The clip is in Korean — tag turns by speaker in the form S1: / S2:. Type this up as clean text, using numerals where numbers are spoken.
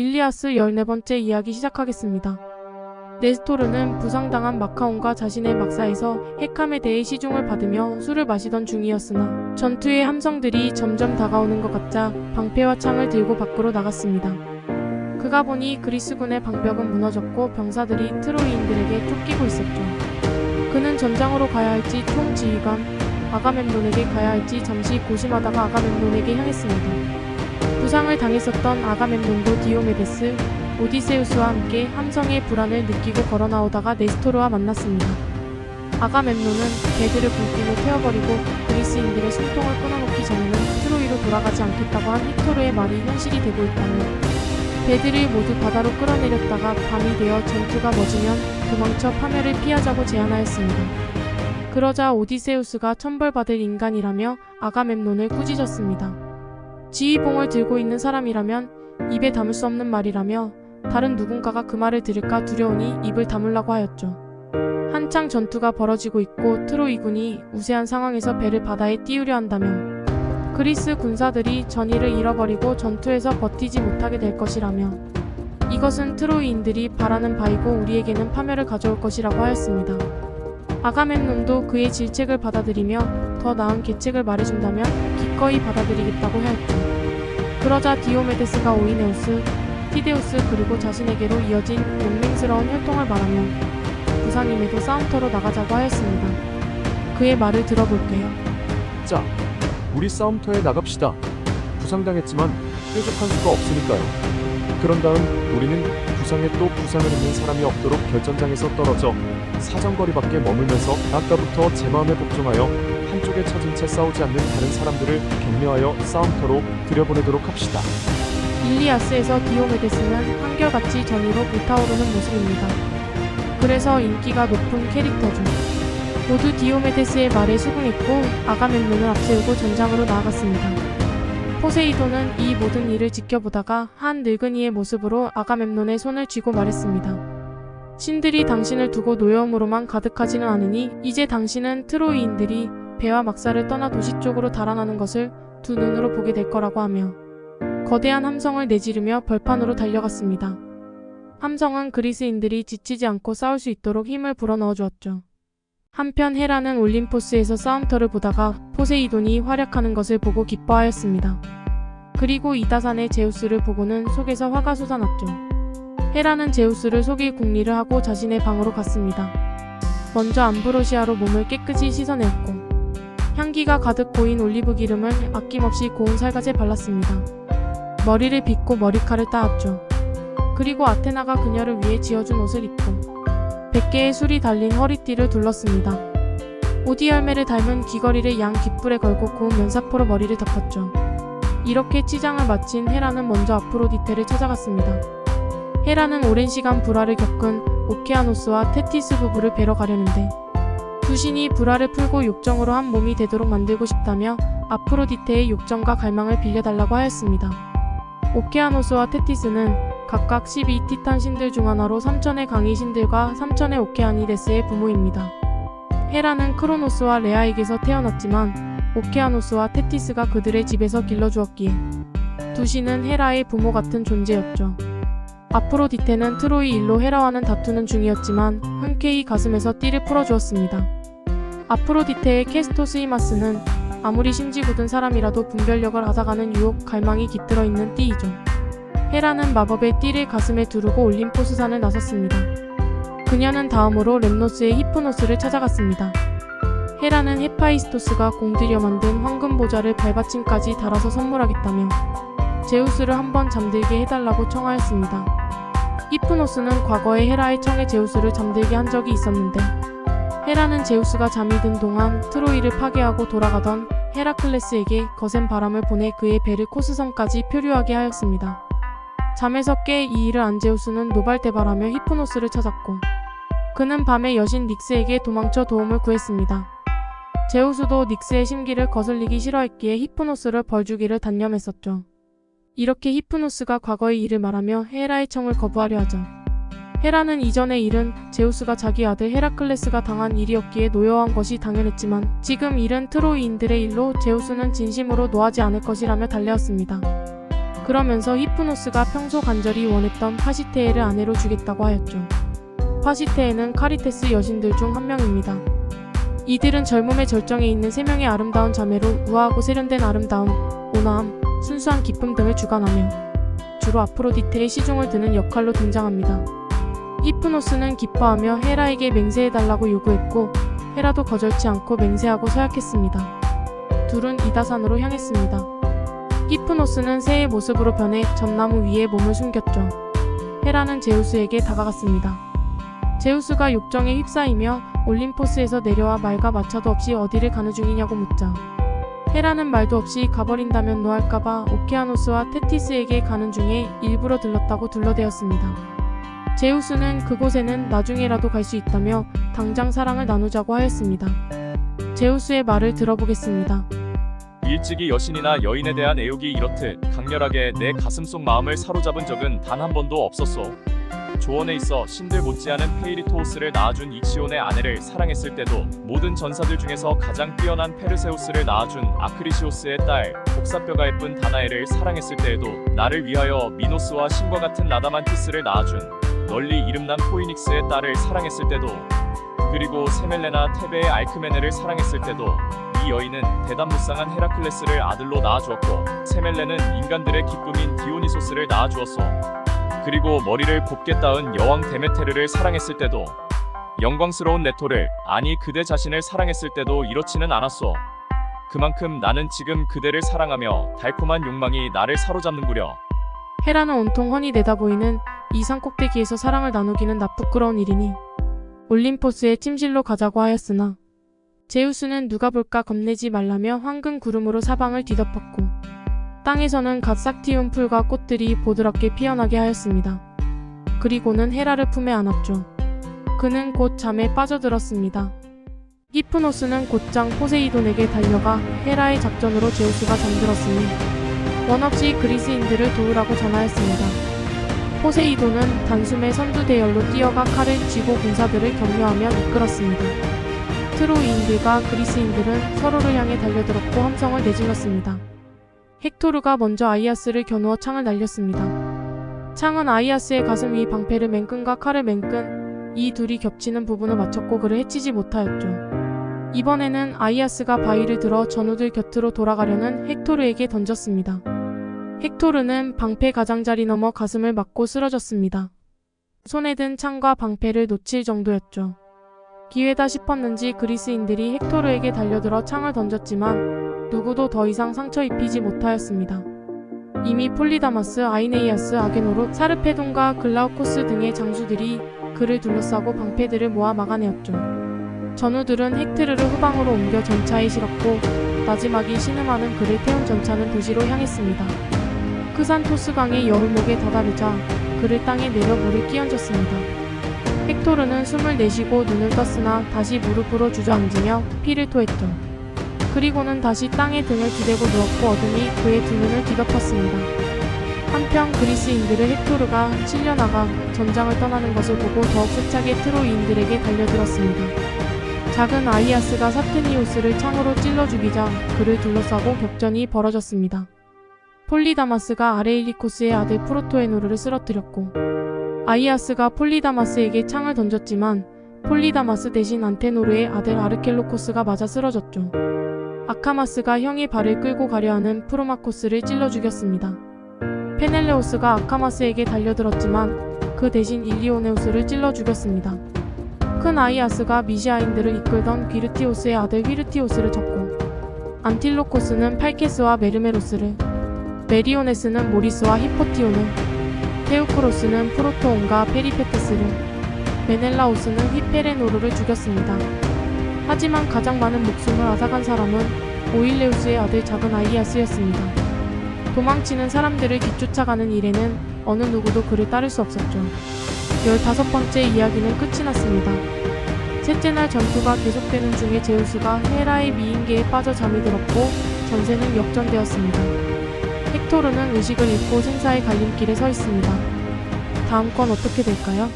S1: 일리아스 14번째 이야기 시작하겠습니다. 네스토르는 부상당한 마카온과 자신의 막사에서 헤캄에 대해 시중을 받으며 술을 마시던 중이었으나 전투의 함성들이 점점 다가오는 것 같자 방패와 창을 들고 밖으로 나갔습니다. 그가 보니 그리스군의 방벽은 무너졌고 병사들이 트로이인들에게 쫓기고 있었죠. 그는 전장으로 가야 할지 총지휘관 아가멤논에게 가야 할지 잠시 고심하다가 아가멤논에게 향했습니다. 부상을 당했었던 아가멤논도 디오메데스, 오디세우스와 함께 함성의 불안을 느끼고 걸어나오다가 네스토르와 만났습니다. 아가멤논은 배들을 불길로 태워버리고 그리스인들의 숨통을 끊어놓기 전에는 트로이로 돌아가지 않겠다고 한 헥토르의 말이 현실이 되고 있다며 배들을 모두 바다로 끌어내렸다가 밤이 되어 전투가 멎으면 도망쳐 파멸을 피하자고 제안하였습니다. 그러자 오디세우스가 천벌받을 인간이라며 아가멤논을 꾸짖었습니다. 지휘봉을 들고 있는 사람이라면 입에 담을 수 없는 말이라며 다른 누군가가 그 말을 들을까 두려우니 입을 다물라고 하였죠. 한창 전투가 벌어지고 있고 트로이군이 우세한 상황에서 배를 바다에 띄우려 한다면 그리스 군사들이 전의를 잃어버리고 전투에서 버티지 못하게 될 것이라며 이것은 트로이인들이 바라는 바이고 우리에게는 파멸을 가져올 것이라고 하였습니다. 아가멤논도 그의 질책을 받아들이며 더 나은 계책을 말해준다면 기꺼이 받아들이겠다고 하였죠. 그러자 디오메데스가 오이네우스, 티데우스 그리고 자신에게로 이어진 용맹스러운 혈통을 말하며 부상임에도 싸움터로 나가자고 하였습니다. 그의 말을 들어볼게요.
S2: 자, 우리 싸움터에 나갑시다. 부상당했지만 뾰족한 수가 없으니까요. 그런 다음 우리는 부상에 또 부상을 입는 사람이 없도록 결전장에서 떨어져 사정거리밖에 머물면서 아까부터 제 마음에 복종하여 한쪽에 처진 채 싸우지 않는 다른 사람들을 격려하여 싸움터로 들여보내도록 합시다.
S1: 일리아스에서 디오메데스는 한결같이 전의로 불타오르는 모습입니다. 그래서 인기가 높은 캐릭터죠. 모두 디오메데스의 말에 수긍했고 아가멤논을 앞세우고 전장으로 나아갔습니다. 포세이돈은 이 모든 일을 지켜보다가 한 늙은이의 모습으로 아가멤논의 손을 쥐고 말했습니다. 신들이 당신을 두고 노여움으로만 가득하지는 않으니 이제 당신은 트로이인들이 배와 막사를 떠나 도시 쪽으로 달아나는 것을 두 눈으로 보게 될 거라고 하며 거대한 함성을 내지르며 벌판으로 달려갔습니다. 함성은 그리스인들이 지치지 않고 싸울 수 있도록 힘을 불어넣어 주었죠. 한편 헤라는 올림포스에서 싸움터를 보다가 포세이돈이 활약하는 것을 보고 기뻐하였습니다. 그리고 이다산의 제우스를 보고는 속에서 화가 솟아났죠. 헤라는 제우스를 속일 궁리를 하고 자신의 방으로 갔습니다. 먼저 암브로시아로 몸을 깨끗이 씻어내었고 향기가 가득 보인 올리브 기름을 아낌없이 고운 살갗에 발랐습니다. 머리를 빗고 머리칼을 따았죠. 그리고 아테나가 그녀를 위해 지어준 옷을 입고 100개의 술이 달린 허리띠를 둘렀습니다. 오디 열매를 닮은 귀걸이를 양 귓불에 걸고 고운 면사포로 머리를 덮었죠. 이렇게 치장을 마친 헤라는 먼저 아프로디테를 찾아갔습니다. 헤라는 오랜 시간 불화를 겪은 오케아노스와 테티스 부부를 뵈러 가려는데 두 신이 불화를 풀고 욕정으로 한 몸이 되도록 만들고 싶다며 아프로디테의 욕정과 갈망을 빌려달라고 하였습니다. 오케아노스와 테티스는 각각 12티탄 신들 중 하나로 3천의 강의 신들과 3천의 오케아니데스의 부모입니다. 헤라는 크로노스와 레아에게서 태어났지만 오케아노스와 테티스가 그들의 집에서 길러주었기에 두 신은 헤라의 부모 같은 존재였죠. 아프로디테는 트로이 일로 헤라와는 다투는 중이었지만 흔쾌히 가슴에서 띠를 풀어주었습니다. 아프로디테의 캐스토스이마스는 아무리 심지 굳은 사람이라도 분별력을 앗아가는 유혹, 갈망이 깃들어 있는 띠이죠. 헤라는 마법의 띠를 가슴에 두르고 올림포스산을 나섰습니다. 그녀는 다음으로 렘노스의 히프노스를 찾아갔습니다. 헤라는 헤파이스토스가 공들여 만든 황금 보좌를 발받침까지 달아서 선물하겠다며 제우스를 한번 잠들게 해달라고 청하였습니다. 히프노스는 과거에 헤라의 청에 제우스를 잠들게 한 적이 있었는데 헤라는 제우스가 잠이 든 동안 트로이를 파괴하고 돌아가던 헤라클레스에게 거센 바람을 보내 그의 배를 코스섬까지 표류하게 하였습니다. 잠에서 깨 이 일을 안 제우스는 노발대발하며 히프노스를 찾았고 그는 밤에 여신 닉스에게 도망쳐 도움을 구했습니다. 제우스도 닉스의 심기를 거슬리기 싫어했기에 히프노스를 벌주기를 단념했었죠. 이렇게 히프노스가 과거의 일을 말하며 헤라의 청을 거부하려 하죠. 헤라는 이전의 일은 제우스가 자기 아들 헤라클레스가 당한 일이었기에 노여워한 것이 당연했지만 지금 일은 트로이인들의 일로 제우스는 진심으로 노하지 않을 것이라며 달래었습니다. 그러면서 히프노스가 평소 간절히 원했던 파시테에를 아내로 주겠다고 하였죠. 파시테에는 카리테스 여신들 중 한 명입니다. 이들은 젊음의 절정에 있는 세 명의 아름다운 자매로 우아하고 세련된 아름다움, 온화함, 순수한 기쁨 등을 주관하며 주로 아프로디테의 시중을 드는 역할로 등장합니다. 히프노스는 기뻐하며 헤라에게 맹세해달라고 요구했고 헤라도 거절치 않고 맹세하고 서약했습니다. 둘은 이다산으로 향했습니다. 히프노스는 새의 모습으로 변해 전나무 위에 몸을 숨겼죠. 헤라는 제우스에게 다가갔습니다. 제우스가 욕정에 휩싸이며 올림포스에서 내려와 말과 마차도 없이 어디를 가는 중이냐고 묻자 헤라는 말도 없이 가버린다면 노할까봐 오케아노스와 테티스에게 가는 중에 일부러 들렀다고 둘러대었습니다. 제우스는 그곳에는 나중에라도 갈 수 있다며 당장 사랑을 나누자고 하였습니다. 제우스의 말을 들어보겠습니다.
S3: 일찍이 여신이나 여인에 대한 애욕이 이렇듯 강렬하게 내 가슴속 마음을 사로잡은 적은 단 한 번도 없었소. 조언에 있어 신들 못지않은 페이리토우스를 낳아준 이치온의 아내를 사랑했을 때도, 모든 전사들 중에서 가장 뛰어난 페르세우스를 낳아준 아크리시오스의 딸 복사뼈가 예쁜 다나에를 사랑했을 때에도, 나를 위하여 미노스와 신과 같은 라다만티스를 낳아준 널리 이름난 포이닉스의 딸을 사랑했을 때도, 그리고 세멜레나 테베의 알크메네를 사랑했을 때도, 이 여인은 대담무쌍한 헤라클레스를 아들로 낳아주었고 세멜레는 인간들의 기쁨인 디오니소스를 낳아주었소. 그리고 머리를 곱게 따은 여왕 데메테르를 사랑했을 때도, 영광스러운 네토를, 아니 그대 자신을 사랑했을 때도 이렇지는 않았소. 그만큼 나는 지금 그대를 사랑하며 달콤한 욕망이 나를 사로잡는구려.
S1: 헤라는 온통 훤히 내다보이는 이 산 꼭대기에서 사랑을 나누기는 나쁘끄러운 일이니 올림포스의 침실로 가자고 하였으나 제우스는 누가 볼까 겁내지 말라며 황금 구름으로 사방을 뒤덮었고 땅에서는 갓 싹 틔운 풀과 꽃들이 보드랍게 피어나게 하였습니다. 그리고는 헤라를 품에 안았죠. 그는 곧 잠에 빠져들었습니다. 히프노스는 곧장 포세이돈에게 달려가 헤라의 작전으로 제우스가 잠들었으니 원없이 그리스인들을 도우라고 전하였습니다. 포세이돈은 단숨에 선두대열로 뛰어가 칼을 쥐고 군사들을 격려하며 이끌었습니다. 트로이인들과 그리스인들은 서로를 향해 달려들었고 함성을 내질렀습니다. 헥토르가 먼저 아이아스를 겨누어 창을 날렸습니다. 창은 아이아스의 가슴 위 방패를 맨 끈과 칼을 맨 끈, 이 둘이 겹치는 부분을 맞췄고 그를 해치지 못하였죠. 이번에는 아이아스가 바위를 들어 전우들 곁으로 돌아가려는 헥토르에게 던졌습니다. 헥토르는 방패 가장자리 넘어 가슴을 맞고 쓰러졌습니다. 손에 든 창과 방패를 놓칠 정도였죠. 기회다 싶었는지 그리스인들이 헥토르에게 달려들어 창을 던졌지만 누구도 더 이상 상처 입히지 못하였습니다. 이미 폴리다마스, 아이네이아스, 아게노로, 사르페돈과 글라우코스 등의 장수들이 그를 둘러싸고 방패들을 모아 막아내었죠. 전우들은 헥트르를 후방으로 옮겨 전차에 실었고 나지막이 신음하는 그를 태운 전차는 도시로 향했습니다. 크산토스강의 여울목에 다다르자 그를 땅에 내려 물을 끼얹었습니다. 헥토르는 숨을 내쉬고 눈을 떴으나 다시 무릎으로 주저앉으며 피를 토했죠. 그리고는 다시 땅에 등을 기대고 누웠고 어둠이 그의 두 눈을 뒤덮었습니다. 한편 그리스인들은 헥토르가 찔려나가 전장을 떠나는 것을 보고 더욱 세차게 트로이인들에게 달려들었습니다. 작은 아이아스가 사트니우스를 창으로 찔러 죽이자 그를 둘러싸고 격전이 벌어졌습니다. 폴리다마스가 아레일리코스의 아들 프로토에노르를 쓰러뜨렸고 아이아스가 폴리다마스에게 창을 던졌지만 폴리다마스 대신 안테노르의 아들 아르켈로코스가 맞아 쓰러졌죠. 아카마스가 형의 발을 끌고 가려하는 프로마코스를 찔러 죽였습니다. 페넬레오스가 아카마스에게 달려들었지만 그 대신 일리오네우스를 찔러 죽였습니다. 큰 아이아스가 미시아인들을 이끌던 비르티오스의 아들 휘르티오스를 쳤고 안틸로코스는 팔케스와 메르메로스를, 메리오네스는 모리스와 히포티오는, 테우크로스는 프로토온과 페리페테스를, 메넬라오스는 휘페레노르를 죽였습니다. 하지만 가장 많은 목숨을 앗아간 사람은 오일레우스의 아들 작은 아이아스였습니다. 도망치는 사람들을 뒤쫓아가는 일에는 어느 누구도 그를 따를 수 없었죠. 15번째 이야기는 끝이 났습니다. 셋째 날 전투가 계속되는 중에 제우스가 헤라의 미인계에 빠져 잠이 들었고 전세는 역전되었습니다. 헥토르는 의식을 잃고 생사의 갈림길에 서 있습니다. 다음 건 어떻게 될까요?